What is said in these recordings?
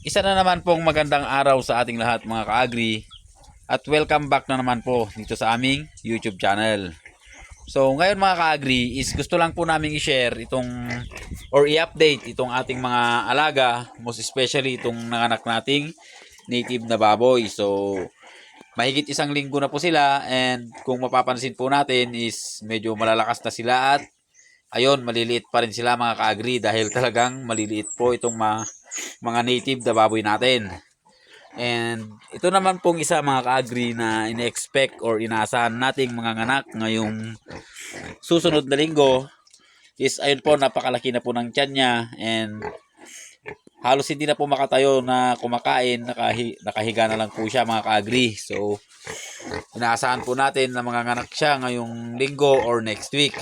Isa na naman pong magandang araw sa ating lahat mga ka-agri at welcome back na naman po dito sa aming YouTube channel. So ngayon mga ka-agri is gusto lang po namin i-share itong or i-update itong ating mga alaga, most especially itong nanganak nating native na baboy. So mahigit isang linggo na po sila and kung mapapansin po natin is medyo malalakas na sila at ayun, maliliit pa rin sila mga ka-agri dahil talagang maliliit po itong mga native na baboy natin. And ito naman pong isa mga ka-agri na ine-expect or inaasahan nating mga nganak ngayong susunod na linggo is ayun po, napakalaki na po ng tiyan niya and halos hindi na po makatayo na kumakain, nakahiga na lang po siya mga ka-agri. So inaasahan po natin na mga nganak siya ngayong linggo or next week.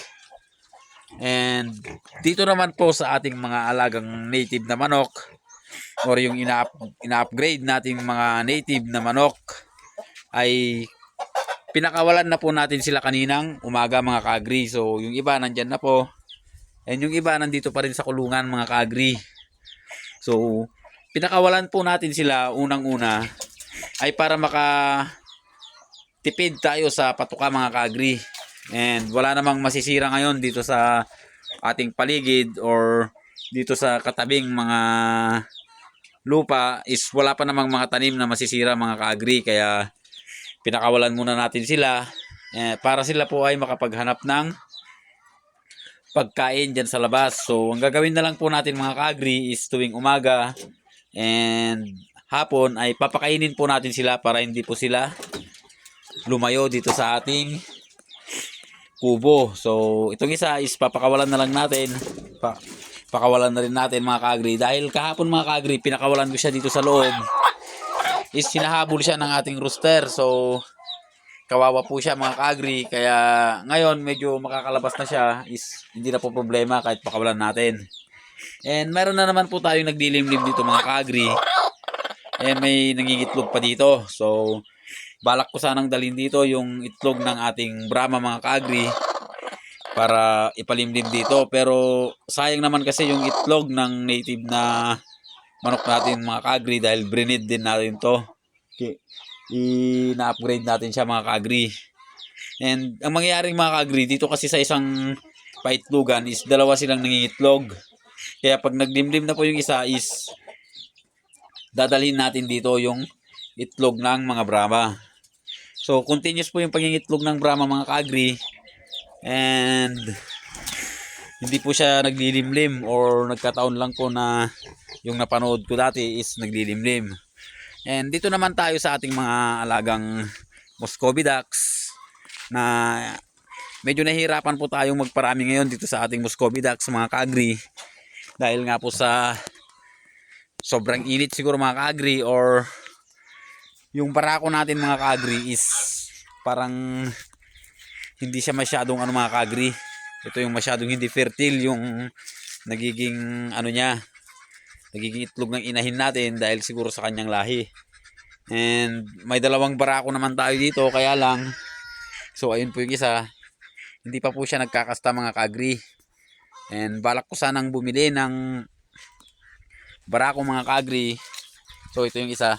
And dito naman po sa ating mga alagang native na manok or yung ina-upgrade nating mga native na manok ay pinakawalan na po natin sila kaninang umaga mga ka-agri. So yung iba nandyan na po and yung iba nandito pa rin sa kulungan mga ka-agri. So pinakawalan po natin sila unang-una ay para makatipid tayo sa patuka mga ka-agri. And wala namang masisira ngayon dito sa ating paligid or dito sa katabing mga lupa is wala pa namang mga tanim na masisira mga ka-agri, kaya pinakawalan muna natin sila para sila po ay makapaghanap ng pagkain dyan sa labas. So ang gagawin na lang po natin mga ka-agri is tuwing umaga and hapon ay papakainin po natin sila para hindi po sila lumayo dito sa ating kubo. So itong isa is papakawalan na lang natin, pakawalan na rin natin mga ka-agri dahil kahapon mga ka-agri pinakawalan ko siya dito sa loob is sinahabol siya ng ating rooster. So kawawa po siya mga ka-agri, kaya ngayon medyo makakalabas na siya is hindi na po problema kahit pakawalan natin. And meron na naman po tayong naglilimlim dito mga ka-agri and may nangingitlog pa dito. So balak ko sanang dalhin dito yung itlog ng ating Brahma mga ka-agri para ipalimlim dito, pero sayang naman kasi yung itlog ng native na manok natin mga ka-agri dahil breed din natin to. I-upgrade natin siya mga ka-agri. And ang mangyayaring mga ka-agri dito kasi sa isang paitlogan is dalawa silang nangingitlog, kaya pag naglimlim na po yung isa is dadalhin natin dito yung itlog ng mga Brahma. So continuous po yung pangingitlog ng Brahma mga ka-agri and hindi po siya naglilimlim or nagkataon lang po na yung napanood ko dati is naglilimlim. And dito naman tayo sa ating mga alagang Muscovy ducks na medyo nahihirapan po tayong magparami ngayon dito sa ating Muscovy ducks mga ka-agri dahil nga po sa sobrang init siguro mga ka-agri or yung barako natin mga ka-agri is parang hindi siya masyadong mga ka-agri. Ito yung masyadong hindi fertile yung nagiging niya, nagiging itlog ng inahin natin dahil siguro sa kanyang lahi. And may dalawang barako naman tayo dito, kaya lang so ayun po yung isa, hindi pa po siya nagkakasta mga ka-agri. And balak ko sanang bumili ng barako mga ka-agri. So ito yung isa.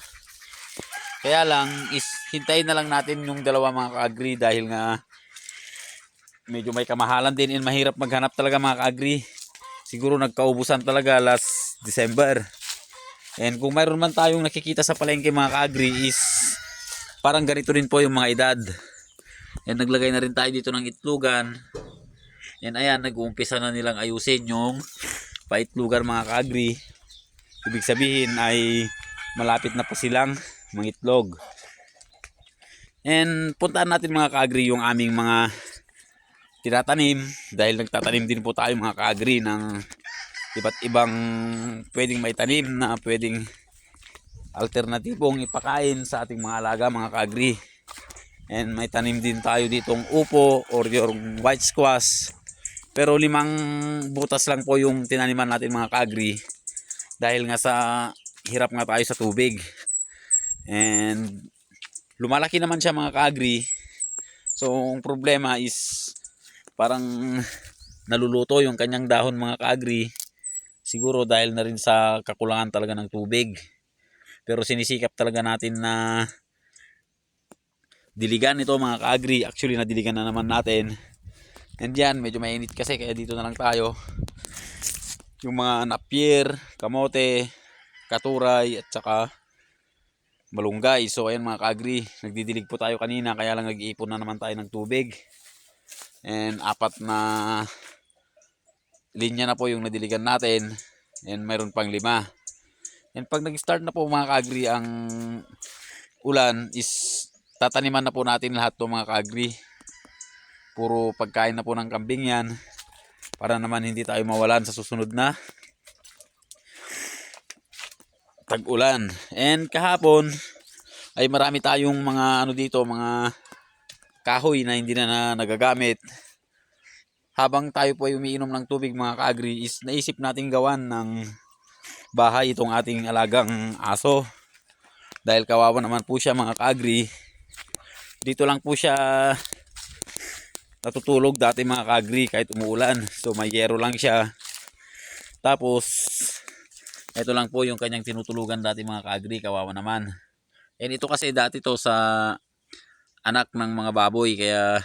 Kaya lang is hintayin na lang natin yung dalawa mga ka-agri dahil nga medyo may kamahalan din and mahirap maghanap talaga mga ka-agri. Siguro nagkaubusan talaga last December. And kung mayroon man tayong nakikita sa palengke mga ka-agri is parang ganito rin po yung mga edad. And naglagay na rin tayo dito ng itlogan. And ayan, nag-uumpisa na nilang ayusin yung paitlogan mga ka-agri. Ibig sabihin ay malapit na po silang mangitlog. And puntaan natin mga ka-agri yung aming mga tinatanim dahil nagtatanim din po tayo mga ka-agri ng iba't ibang pwedeng maitanim na pwedeng alternatibong ipakain sa ating mga alaga mga ka-agri. And may tanim din tayo ditong upo or yung white squash, pero 5 butas lang po yung tinaniman natin mga ka-agri dahil nga sa hirap nga tayo sa tubig. And lumalaki naman siya mga ka-agri. So ang problema is parang naluluto yung kanyang dahon mga ka-agri. Siguro dahil na rin sa kakulangan talaga ng tubig. Pero sinisikap talaga natin na diligan ito mga ka-agri. Actually nadiligan na naman natin. And yan, medyo mainit kasi kaya dito na lang tayo. Yung mga napier, kamote, katuray at saka malunggay. So ayan mga ka-agri, nagdidilig po tayo kanina kaya lang nag-iipon na naman tayo ng tubig. And 4 na linya na po yung nadiligan natin. And mayroon pang 5. And pag nag-start na po mga ka-agri ang ulan is tataniman na po natin lahat to mga ka-agri. Puro pagkain na po ng kambing yan para naman hindi tayo mawalan sa susunod na tag-ulan. And kahapon ay marami tayong mga ano dito, mga kahoy na hindi na nagagamit. Habang tayo po ay umiinom ng tubig mga ka-agri is naisip nating gawan ng bahay itong ating alagang aso. Dahil kawawa naman po siya mga ka-agri. Dito lang po siya natutulog dati mga ka-agri kahit umuulan. So may yero lang siya. Tapos ito lang po yung kanyang tinutulugan dati mga ka-agri, kawawa naman. And ito kasi dati to sa anak ng mga baboy kaya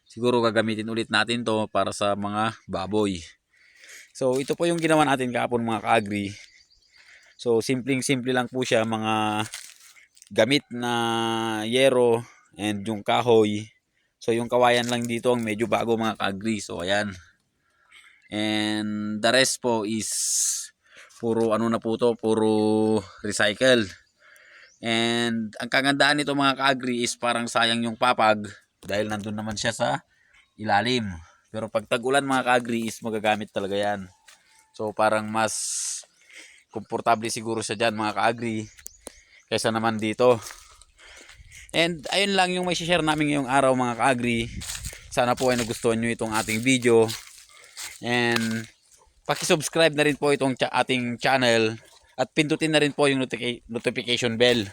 siguro gagamitin ulit natin to para sa mga baboy. So ito po yung ginawa natin kahapon mga ka-agri. So simpleng-simple lang po siya, mga gamit na yero and yung kahoy. So yung kawayan lang dito ang medyo bago mga ka-agri. So ayan. And the rest po is puro ano na po to, puro recycle. And ang kagandahan nito mga ka-agri is parang sayang yung papag dahil nandun naman siya sa ilalim. Pero pag tag-ulan mga ka-agri is magagamit talaga yan. So parang mas komportable siguro siya dyan mga ka-agri kaysa naman dito. And ayun lang yung may share namin ngayong araw mga ka-agri. Sana po ay nagustuhan nyo itong ating video. And paki-subscribe na rin po itong ating channel. At pindutin na rin po yung notification bell